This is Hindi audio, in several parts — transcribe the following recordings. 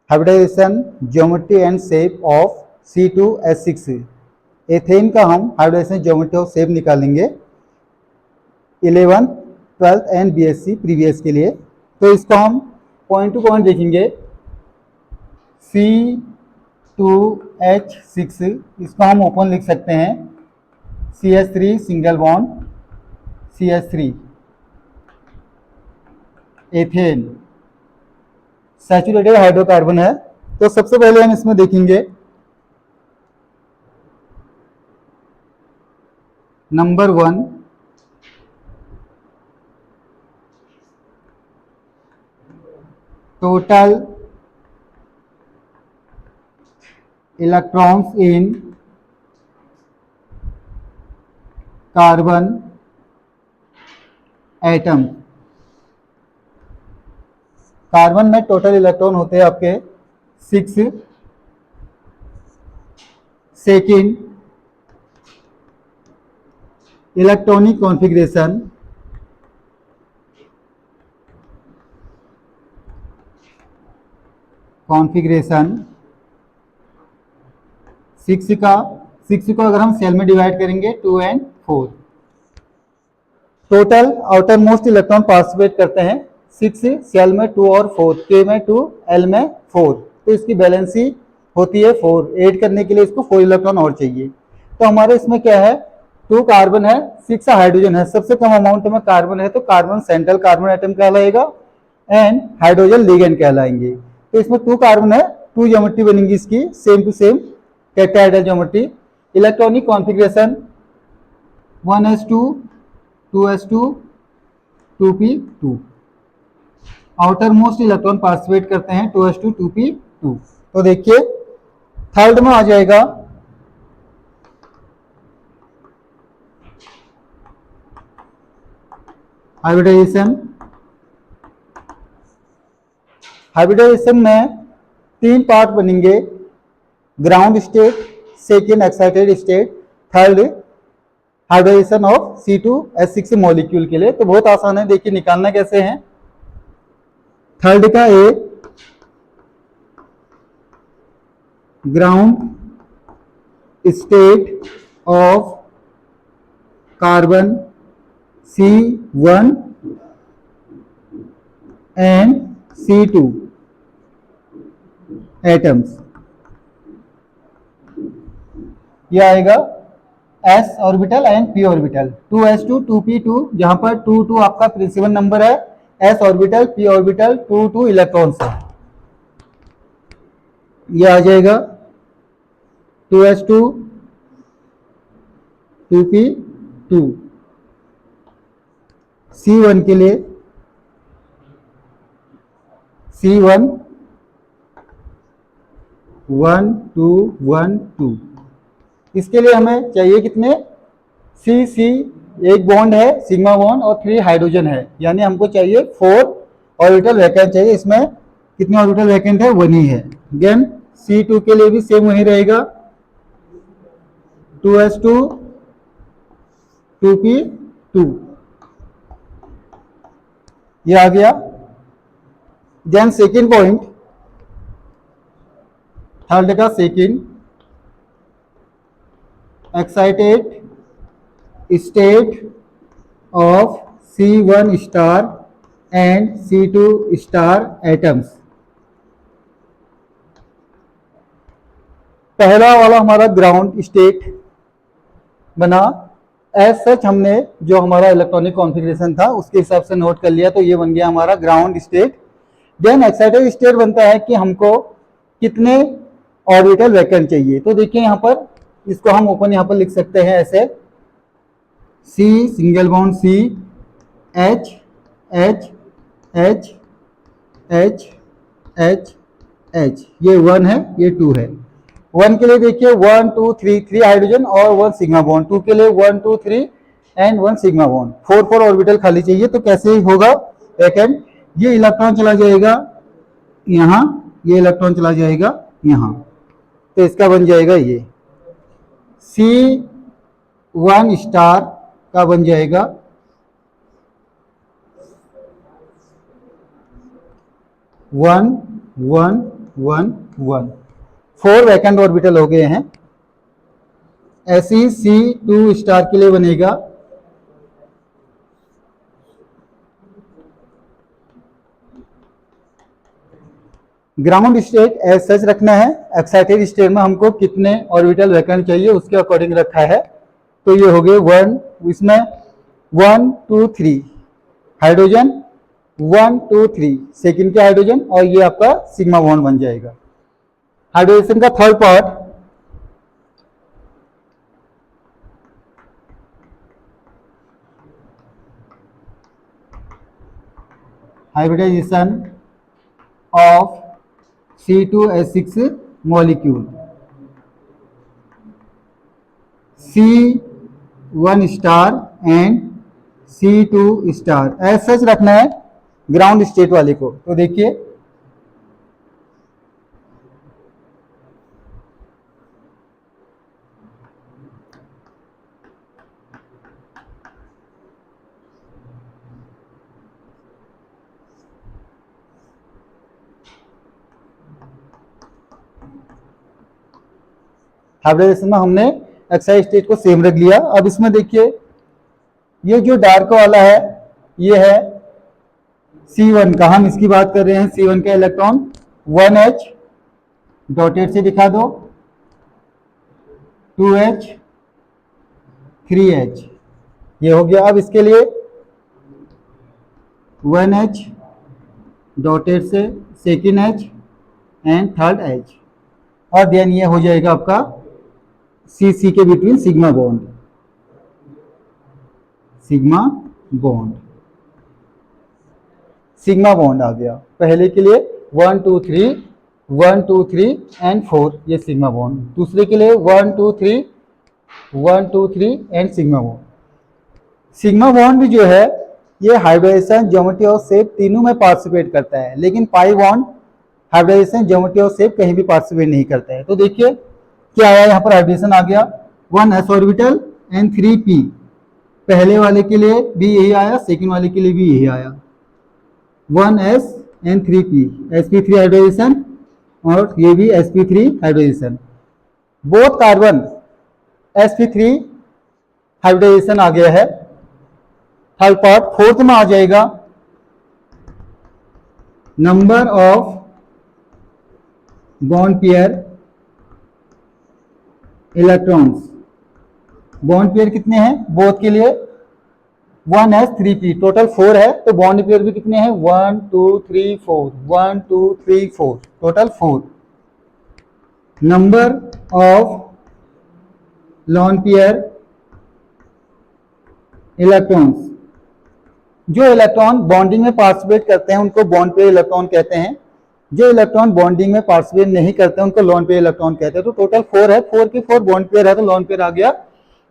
Hybridisation geometry and shape of C2H6। Ethane का हम हाइब्रिडाइजेशन ज्योमेट्री और शेप निकालेंगे 11th 12th and BSc previous के लिए। तो इसको हम पॉइंट टू पॉइंट देखेंगे। C2H6 इसको हम ओपन लिख सकते हैं CH3 single bond CH3 ethane saturated hydrocarbon है। तो सबसे पहले हम इसमें देखेंगे number 1 total electrons in carbon atom. Carbon में टोटल इलेक्ट्रॉन होते हैं आपके 6। सेकेंड इलेक्ट्रॉनिक कॉन्फ़िगरेशन सिक्स को अगर हम सेल में डिवाइड करेंगे 2 और 4। Total outer most electron participate करते हैं 6 सेल में 2 और 4, K में 2 L में 4। तो इसकी बैलेंसी होती है 4। ऐड करने के लिए इसको 4 इलेक्ट्रॉन और चाहिए। तो हमारे इसमें क्या है 2 कार्बन है 6 हाइड्रोजन है। सबसे कम अमाउंट में कार्बन है तो कार्बन सेंट्रल कार्बन एटम कहलाएगा एंड हाइड्रोजन लिगेंड कहलाएंगे। तो इसमें 2 कार्बन है 2 ज्योमेट्री बनेगी इसकी same to same tetrahedral geometry. Electronic configuration 1s2 2s2 2p2। Outer most electron participate करते हैं 2s2 2p2। तो देखिए थर्ड में आ जाएगा हाइब्रिडाइजेशन में 3 पार्ट बनेंगे। Ground state, second excited state, third hybridization of C2H6 molecule के लिए। तो बहुत आसान है, देखिए निकालना कैसे है। थर्ड का a ground state of carbon C1 and C2 atoms. यह आएगा s orbital and p orbital 2s2 2p2, जहां पर 2 2 आपका प्रिंसिपल नंबर है, s orbital p orbital 2 2 electrons है। यह आ जाएगा 2s2 2p2। C1 के लिए C1 1 2 1 2। इसके लिए हमें चाहिए कितने C एक बॉन्ड है सिग्मा बॉन्ड और 3 हाइड्रोजन है, यानी हमको चाहिए 4 ऑर्बिटल वैकेंट चाहिए। इसमें कितने ऑर्बिटल वैकेंट है 1 ही है। अगेन C2 के लिए भी सेम वही रहेगा 2s2 2p2। ये आ गया। देन सेकेंड पॉइंट, थर्ड का second excited state of C1 star and C2 star atoms. पहला वाला हमारा ग्राउंड स्टेट बना। एज सच हमने जो हमारा इलेक्ट्रॉनिक कॉन्फ़िगरेशन था उसके हिसाब से नोट कर लिया, तो ये बन गया हमारा ground state. Then excited state बनता है कि हमको कितने ऑर्बिटल वैकेंट चाहिए। तो देखिए यहाँ पर इसको हम ओपन यहाँ पर लिख सकते हैं ऐसे C single bond C H H H H H H, ये 1 है ये 2 है। 1 के लिए देखिए 1 2 3 हाइड्रोजन और 1 सिग्मा बॉन्ड। 2 के लिए 1 2 3 एंड 1 सिग्मा बॉन्ड। 4 ऑर्बिटल खाली चाहिए। तो कैसे होगा वैकेंट, ये इलेक्ट्रॉन चला जाएगा यहाँ, ये इलेक्ट्रॉन चला जाएगा यहाँ, तो इसका बन जाएगा ये C1 स्टार का बन जाएगा 1 1 1 1, 4 वैकेंट ऑर्बिटल हो गए हैं। ऐसे ही C2 स्टार के लिए बनेगा ग्राउंड स्टेट एज सच रखना है। एक्साइटेड स्टेट में हमको कितने ऑर्बिटल वैकेंट चाहिए उसके अकॉर्डिंग रखा है। तो ये हो गए 1, इसमें 1 2 3 हाइड्रोजन, 1 2 3 सेकेंड के हाइड्रोजन, और ये आपका सिग्मा बॉन्ड बन जाएगा। हाइड्रोजन का third part hybridization of C2H6 molecule, C1 star and C2 star as such रखना है ग्राउंड स्टेट वाले को। तो देखिए हाइब्रिडाइजेशन में हमने एक्साइड स्टेट को सेम रख लिया। अब इसमें देखिए ये जो डार्क वाला है ये है C1 का, हम इसकी बात कर रहे हैं। C1 का इलेक्ट्रॉन 1H डॉटेड से दिखा दो, 2H 3H, ये हो गया। अब इसके लिए 1H डॉटेड से, second H and third H, और देन ये हो जाएगा आपका C के between sigma bond, sigma bond, sigma bond आ गया। पहले के लिए 1 2 3 1 2 3 एंड 4 ये सिग्मा बॉन्ड, दूसरे के लिए 1 2 3 1 2 3 and sigma bond. Sigma bond जो है ये हाइब्रिडाइजेशन, ज्योमेट्री और शेप तीनों में पार्टिसिपेट करता है, लेकिन पाई बॉन्ड हाइब्रिडाइजेशन, ज्योमेट्री और शेप कहीं भी पार्टिसिपेट नहीं करता है। तो देखिए क्या आया, यहाँ पर हाइब्रिडेशन आ गया 1s ऑर्बिटल एंड 3p। पहले वाले के लिए भी यही आया, सेकंड वाले के लिए भी यही आया, 1s and 3p, sp3 hybridisation, और ये भी sp3 hybridisation. Both carbon sp3 hybridisation आ गया है। थर्ड पार्ट फोर्थ में आ जाएगा number of bond pair electrons. Bond pair कितने हैं बोथ के लिए, 1s 3p, टोटल 4 है। तो बॉन्ड पेयर भी कितने हैं, 1 2 3 4, 1 2 3 4, total 4। Number of lone pair electrons, जो इलेक्ट्रॉन बॉन्डिंग में पार्टिसिपेट करते हैं उनको बॉन्ड पेयर इलेक्ट्रॉन कहते हैं। जो इलेक्ट्रॉन बॉन्डिंग में पार्टिसिपेट नहीं करते हैं उनको लॉन पेयर इलेक्ट्रॉन कहते हैं। तो टोटल 4 है, 4 के 4 बॉन्ड पेयर है, तो लॉन पेयर आ गया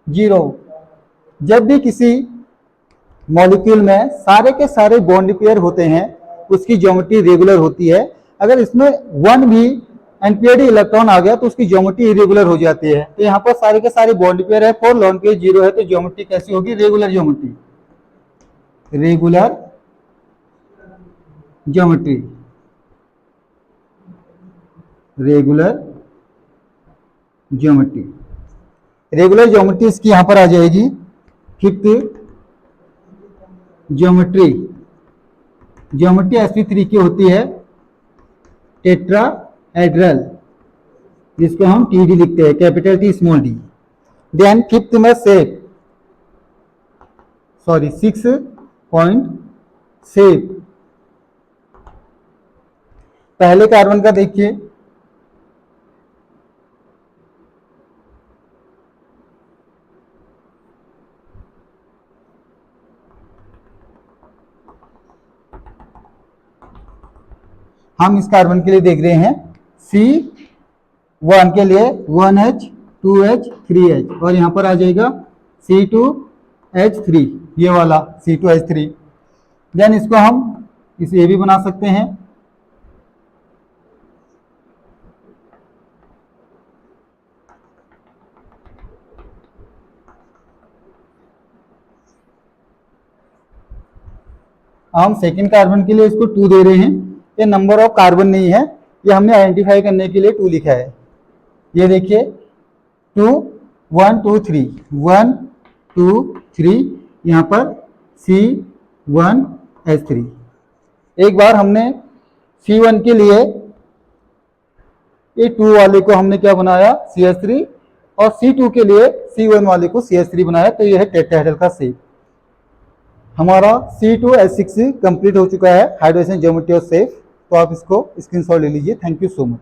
0। जब भी किसी मॉलिक्यूल में सारे के सारे बॉन्ड पेयर होते हैं उसकी ज्योमेट्री रेगुलर होती है। अगर इसमें 1 भी अनपेयर्ड इलेक्ट्रॉन आ गया तो उसकी ज्योमेट्री इरेगुलर हो जाती है। तो यहाँ पर सारे के सारे बॉन्ड पेयर है, 4 लॉन पेयर 0 है, तो ज्योमेट्री कैसी होगी, regular geometry, regular geometry, regular geometry. Regular geometry इसकी यहां पर आ जाएगी फिफ्थ ज्योमेट्री। ज्योमेट्री sp3 की होती है टेट्राहेड्रल, जिसको हम TD लिखते हैं, capital T small d। Then fifth में शेप, सॉरी 6 पॉइंट शेप। पहले कार्बन का देखिए, हम इस कार्बन के लिए देख रहे हैं C1 के लिए 1H 2H 3H, और यहां पर आ जाएगा C2H3, ये वाला C2H3। देन इसको हम इसे भी बना सकते हैं, हम सेकेंड कार्बन के लिए इसको 2 दे रहे हैं। ये नंबर ऑफ कार्बन नहीं है, ये हमने आइडेंटिफाई करने के लिए 2 लिखा है। ये देखिए 2 1 2 3 1 2 3, यहाँ पर C1H3। एक बार हमने C1 के लिए ये 2 वाले को हमने क्या बनाया CH3, और C2 के लिए C1 वाले को CH3 बनाया, तो यह है टेट्राहेड्रल का शेप। हमारा C2H6 कंप्लीट हो चुका है, हाइड्रोजन ज्योमेट्री और शेप। तो आप इसको स्क्रीनशॉट ले लीजिए। Thank you so much.